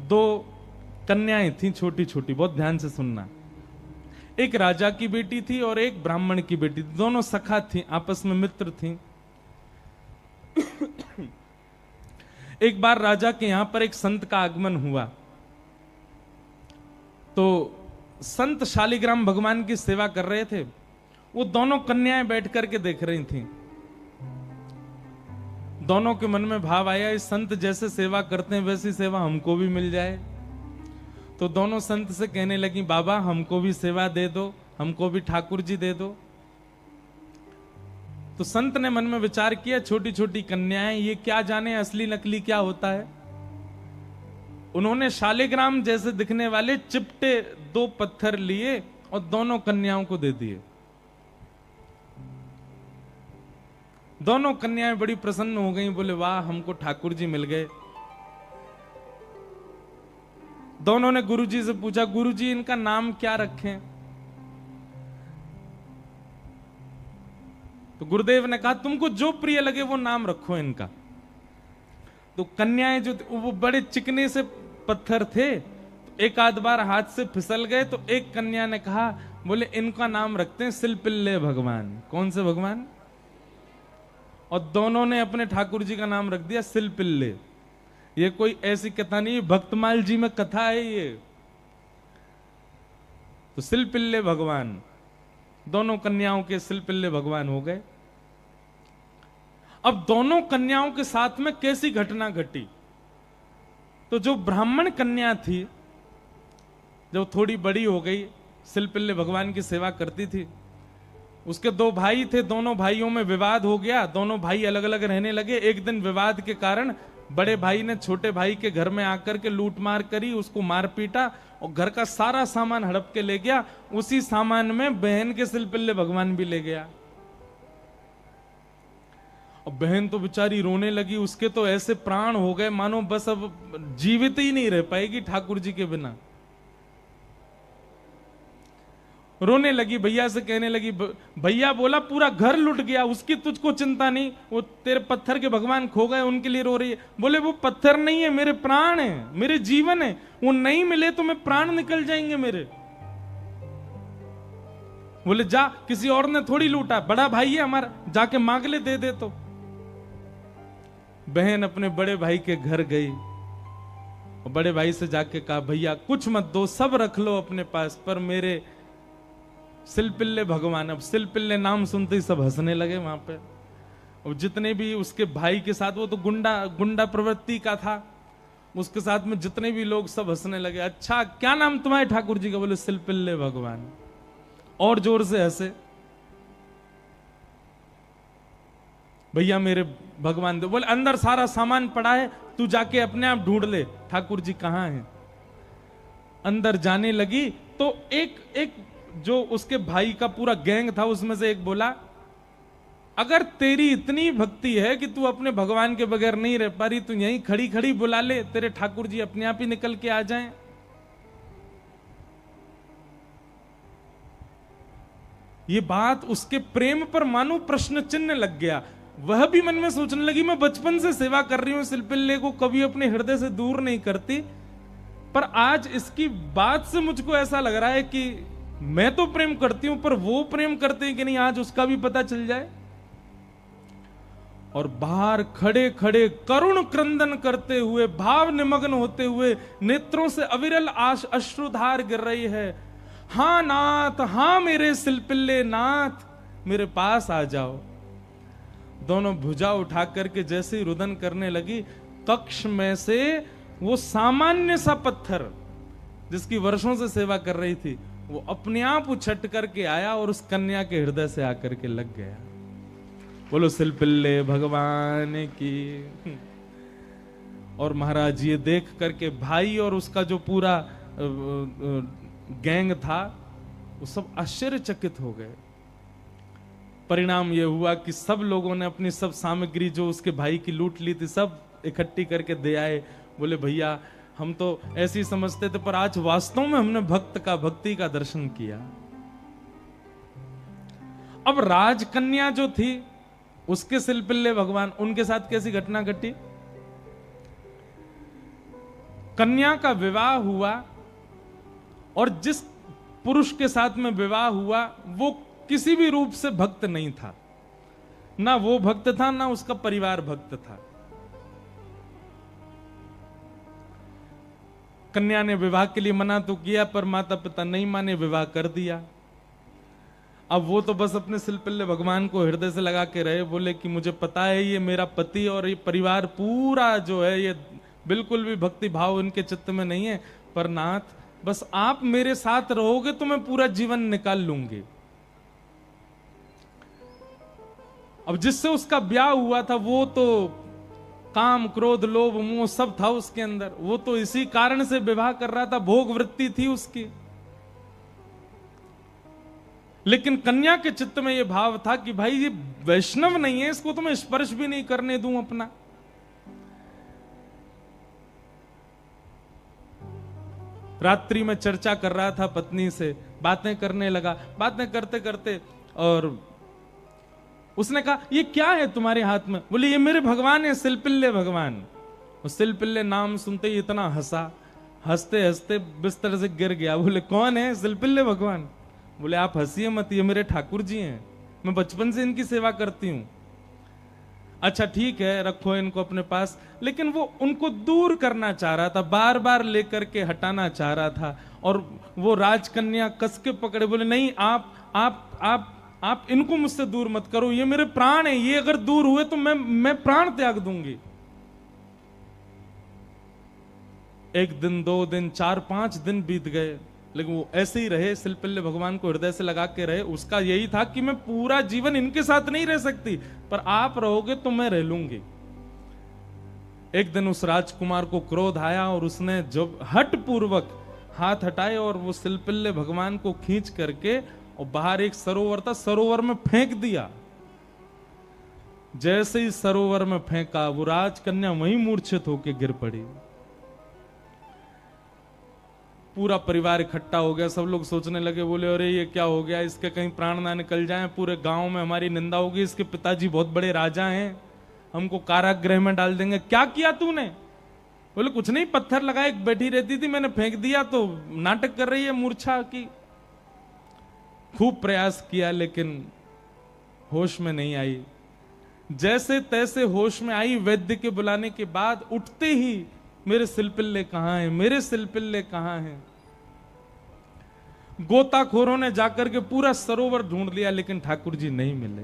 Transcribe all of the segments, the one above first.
दो कन्याएं थीं छोटी छोटी, बहुत ध्यान से सुनना। एक राजा की बेटी थी और एक ब्राह्मण की बेटी थी, दोनों सखा थीं, आपस में मित्र थीं। एक बार राजा के यहां पर एक संत का आगमन हुआ, तो संत शालिग्राम भगवान की सेवा कर रहे थे। वो दोनों कन्याएं बैठ करके देख रही थीं। दोनों के मन में भाव आया, इस संत जैसे सेवा करते हैं वैसी सेवा हमको भी मिल जाए। तो दोनों संत से कहने लगी, बाबा हमको भी सेवा दे दो, हमको भी ठाकुर जी दे दो। तो संत ने मन में विचार किया, छोटी छोटी कन्याएं, ये क्या जाने असली नकली क्या होता है। उन्होंने शालिग्राम जैसे दिखने वाले चिपटे 2 पत्थर लिए और दोनों कन्याओं को दे दिए। दोनों कन्याएं बड़ी प्रसन्न हो गईं, बोले वाह हमको ठाकुर जी मिल गए। दोनों ने गुरुजी से पूछा, गुरुजी इनका नाम क्या रखें? तो गुरुदेव ने कहा, तुमको जो प्रिय लगे वो नाम रखो इनका। तो कन्याएं जो वो बड़े चिकने से पत्थर थे, तो एक आध बार हाथ से फिसल गए। तो एक कन्या ने कहा, बोले इनका नाम रखते हैं सिलपिल्ले भगवान। कौन से भगवान? और दोनों ने अपने ठाकुर जी का नाम रख दिया सिलपिल्ले। ये कोई ऐसी कथा नहीं, भक्तमाल जी में कथा है ये। तो सिलपिल्ले भगवान, दोनों कन्याओं के सिलपिल्ले भगवान हो गए। अब दोनों कन्याओं के साथ में कैसी घटना घटी? तो जो ब्राह्मण कन्या थी, जो थोड़ी बड़ी हो गई, सिलपिल्ले भगवान की सेवा करती थी, उसके 2 भाई थे, दोनों भाइयों में विवाद हो गया, दोनों भाई अलग अलग रहने लगे। एक दिन विवाद के कारण बड़े भाई ने छोटे भाई के घर में आकर के लूट मार करी, उसको मार पीटा और घर का सारा सामान हड़प के ले गया। उसी सामान में बहन के सिलपिल्ले भगवान भी ले गया। और बहन तो बेचारी रोने लगी, उसके तो ऐसे प्राण हो गए मानो बस अब जीवित ही नहीं रह पाएगी ठाकुर जी के बिना। रोने लगी, भैया से कहने लगी, भैया बोला पूरा घर लुट गया, उसकी तुझको चिंता नहीं, वो तेरे पत्थर के भगवान खो गए उनके लिए रो रही है। बोले वो पत्थर नहीं है, मेरे प्राण है, मेरे जीवन है, वो नहीं मिले तो मैं प्राण निकल जाएंगे मेरे। बोले जा, किसी और ने थोड़ी लूटा, बड़ा भाई है हमारा, जाके मांग ले, दे दे। तो बहन अपने बड़े भाई के घर गई और बड़े भाई से जाके कहा, भैया कुछ मत दो, सब रख लो अपने पास, पर मेरे सिलपिल्ले भगवान। अब सिलपिल्ले नाम सुनते ही सब हंसने लगे वहां पे। और जितने भी उसके भाई के साथ, वो तो गुंडा प्रवृत्ति का था, उसके साथ में जितने भी लोग सब हंसने लगे। अच्छा क्या नाम तुम्हारे ठाकुर जी का? बोले सिलपिल्ले भगवान। और जोर से हंसे। भैया मेरे भगवान दे। बोले अंदर सारा सामान पड़ा है, तू जाके अपने आप ढूंढ ले ठाकुर जी कहां हैं। अंदर जाने लगी तो एक जो उसके भाई का पूरा गैंग था, उसमें से एक बोला, अगर तेरी इतनी भक्ति है कि तू अपने भगवान के बगैर नहीं रह पा रही, तू यहीं खड़ी खड़ी बुला ले, तेरे ठाकुर जी अपने आप ही निकल के आ जाएं। ये बात उसके प्रेम पर मानो प्रश्न चिन्ह लग गया। वह भी मन में सोचने लगी, मैं बचपन से सेवा कर रही हूं, सिलपिल्ले को कभी अपने हृदय से दूर नहीं करती, पर आज इसकी बात से मुझको ऐसा लग रहा है कि मैं तो प्रेम करती हूं, पर वो प्रेम करते हैं कि नहीं, आज उसका भी पता चल जाए। और बाहर खड़े खड़े करुण क्रंदन करते हुए, भाव निमग्न होते हुए, नेत्रों से अविरल अश्रुधार गिर रही है। हां नाथ, हां मेरे सिलपिल्ले नाथ, मेरे पास आ जाओ। दोनों भुजा उठा करके जैसे ही रुदन करने लगी, कक्ष में से वो सामान्य सा पत्थर जिसकी वर्षों से सेवा कर रही थी, वो अपने आप उछट करके आया और उस कन्या के हृदय से आकर के लग गया। बोलो सिलपिल्ले भगवान की। और महाराज ये देख करके भाई और उसका जो पूरा गैंग था, वो सब आश्चर्यचकित हो गए। परिणाम यह हुआ कि सब लोगों ने अपनी सब सामग्री जो उसके भाई की लूट ली थी, सब इकट्ठी करके दे आए। बोले भैया हम तो ऐसे ही समझते थे, पर आज वास्तव में हमने भक्ति का दर्शन किया। अब राजकन्या जो थी, उसके सिलपिल्ले भगवान, उनके साथ कैसी घटना घटी? कन्या का विवाह हुआ और जिस पुरुष के साथ में विवाह हुआ वो किसी भी रूप से भक्त नहीं था, ना वो भक्त था ना उसका परिवार भक्त था। कन्या ने विवाह के लिए मना तो किया पर माता पिता नहीं माने, विवाह कर दिया। अब वो तो बस अपने सिलपिल्ले भगवान को हृदय से लगा के रहे, बोले कि मुझे पता है ये मेरा पति और ये परिवार पूरा जो है ये बिल्कुल भी भक्ति भाव इनके चित्त में नहीं है, पर नाथ बस आप मेरे साथ रहोगे तो मैं पूरा जीवन निकाल लूंगी। अब जिससे उसका ब्याह हुआ था वो तो काम क्रोध लोभ मोह सब था उसके अंदर, वो तो इसी कारण से विवाह कर रहा था, भोग वृत्ति थी उसकी। लेकिन कन्या के चित्त में ये भाव था कि भाई ये वैष्णव नहीं है, इसको तो मैं स्पर्श भी नहीं करने दूं अपना। रात्रि में चर्चा कर रहा था पत्नी से, बातें करने लगा, बातें करते करते और उसने कहा ये क्या है तुम्हारे हाथ में? बोले ये मेरे भगवान है, सिलपिल्ले भगवान। सिलपिल्ले नाम सुनते ही इतना हंसा, हंसते हंसते बिस्तर से गिर गया। बोले कौन है? सिलपिल्ले भगवान। बोले आप हंसिए मत, ये मेरे ठाकुर जी हैं, मैं बचपन से इनकी सेवा करती हूं। अच्छा ठीक है, रखो इनको अपने पास। लेकिन वो उनको दूर करना चाह रहा था, बार बार लेकर के हटाना चाह रहा था। और वो राजकन्या कस के पकड़े, बोले नहीं आप इनको मुझसे दूर मत करो, ये मेरे प्राण है, ये अगर दूर हुए तो मैं प्राण त्याग दूंगी। 1 दिन 2 दिन 4-5 दिन बीत गए, लेकिन वो ऐसे ही रहे, सिलपिल्ले भगवान को हृदय से लगा के रहे। उसका यही था कि मैं पूरा जीवन इनके साथ नहीं रह सकती, पर आप रहोगे तो मैं रह लूंगी। एक दिन उस राजकुमार को क्रोध आया और उसने जब हट पूर्वक हाथ हटाए और वो सिलपिल्ले भगवान को खींच करके और बाहर एक सरोवर था, सरोवर में फेंक दिया। जैसे ही सरोवर में फेंका वो राजकन्या वहीं मूर्छित होकर गिर पड़ी। पूरा परिवार इकट्ठा हो गया, सब लोग सोचने लगे, बोले अरे ये क्या हो गया, इसके कहीं प्राण ना निकल जाएं, पूरे गांव में हमारी निंदा होगी, इसके पिताजी बहुत बड़े राजा हैं, हमको कारागृह में डाल देंगे। क्या किया तूने? बोले कुछ नहीं, पत्थर लगाए, बैठी रहती थी, मैंने फेंक दिया तो नाटक कर रही है मूर्छा की। खूब प्रयास किया लेकिन होश में नहीं आई। जैसे तैसे होश में आई, वैद्य के बुलाने के बाद उठते ही मेरे सिलपिल्ले कहां हैं, मेरे सिलपिल्ले कहां हैं। गोताखोरों ने जाकर के पूरा सरोवर ढूंढ लिया लेकिन ठाकुर जी नहीं मिले।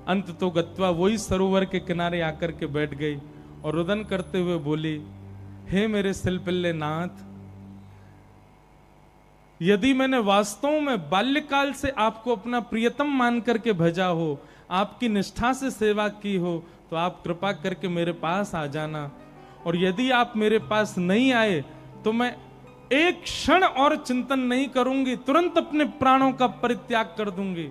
अंत तो गत्वा वही सरोवर के किनारे आकर के बैठ गई और रुदन करते हुए बोली, हे मेरे सिलपिल्ले नाथ, यदि मैंने वास्तव में बाल्यकाल से आपको अपना प्रियतम मान करके भजा हो, आपकी निष्ठा से सेवा की हो, तो आप कृपा करके मेरे पास आ जाना। और यदि आप मेरे पास नहीं आए तो मैं एक क्षण और चिंतन नहीं करूंगी, तुरंत अपने प्राणों का परित्याग कर दूंगी।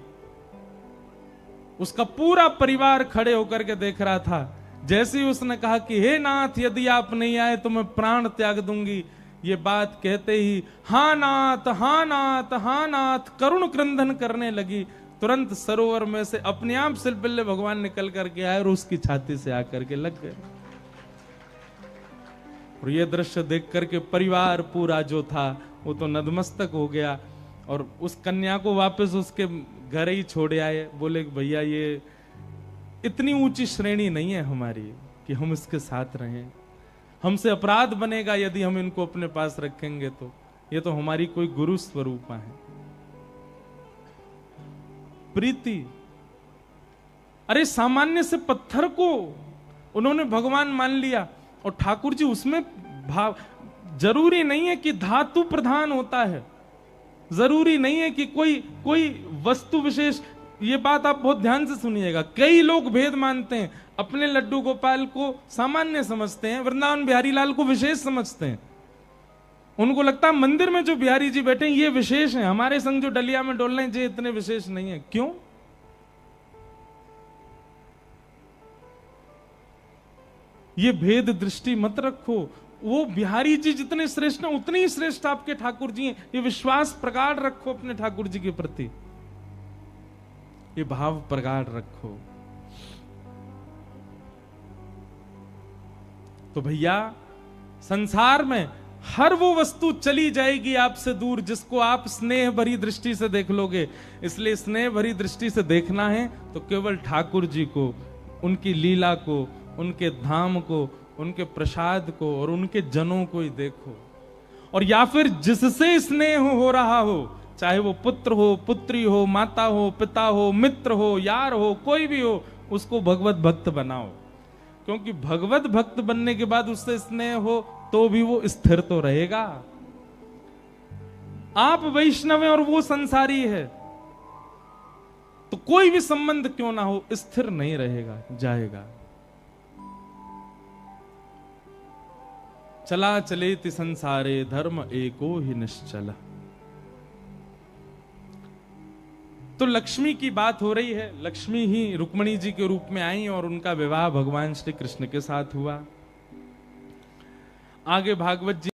उसका पूरा परिवार खड़े होकर के देख रहा था। जैसे ही उसने कहा कि हे नाथ, यदि आप नहीं आए तो मैं प्राण त्याग दूंगी, ये बात कहते ही हाँ नाथ, हाँ नाथ, हाँ नाथ करुण क्रंदन करने लगी। तुरंत सरोवर में से अपने आप सिलपिल्ले भगवान निकल करके आए और उसकी छाती से आकर के लग गए। और ये दृश्य देख करके परिवार पूरा जो था वो तो नतमस्तक हो गया और उस कन्या को वापस उसके घर ही छोड़ आए। बोले भैया ये इतनी ऊंची श्रेणी नहीं है हमारी कि हम इसके साथ रहें, हमसे अपराध बनेगा यदि हम इनको अपने पास रखेंगे तो। ये तो हमारी कोई गुरु स्वरूपा है। प्रीति, अरे सामान्य से पत्थर को उन्होंने भगवान मान लिया और ठाकुर जी उसमें भाव। जरूरी नहीं है कि धातु प्रधान होता है, जरूरी नहीं है कि कोई वस्तु विशेष। ये बात आप बहुत ध्यान से सुनिएगा। कई लोग भेद मानते हैं, अपने लड्डू गोपाल को सामान्य समझते हैं, वृंदावन बिहारी लाल को विशेष समझते हैं। उनको लगता है मंदिर में जो बिहारी जी बैठे हैं ये विशेष हैं, हमारे संग जो डलिया में डोल रहे हैं ये इतने विशेष नहीं है। क्यों? ये भेद दृष्टि मत रखो। वो बिहारी जी जितने श्रेष्ठ हैं उतने ही श्रेष्ठ आपके ठाकुर जी हैं। ये विश्वास प्रगाढ़ रखो अपने ठाकुर जी के प्रति, ये भाव प्रगाढ़ रखो। तो भैया संसार में हर वो वस्तु चली जाएगी आपसे दूर जिसको आप स्नेह भरी दृष्टि से देख लोगे। इसलिए स्नेह भरी दृष्टि से देखना है तो केवल ठाकुर जी को, उनकी लीला को, उनके धाम को, उनके प्रसाद को और उनके जनों को ही देखो। और या फिर जिससे स्नेह हो रहा हो, चाहे वो पुत्र हो, पुत्री हो, माता हो, पिता हो, मित्र हो, यार हो, कोई भी हो, उसको भगवत भक्त बनाओ। क्योंकि भगवत भक्त बनने के बाद उससे स्नेह हो तो भी वो स्थिर तो रहेगा। आप वैष्णव हैं और वो संसारी है, तो कोई भी संबंध क्यों ना हो स्थिर नहीं रहेगा, जाएगा। चला चलेति संसारे धर्म एको ही निश्चल। तो लक्ष्मी की बात हो रही है। लक्ष्मी ही रुक्मिणी जी के रूप में आई और उनका विवाह भगवान श्री कृष्ण के साथ हुआ। आगे भागवत जी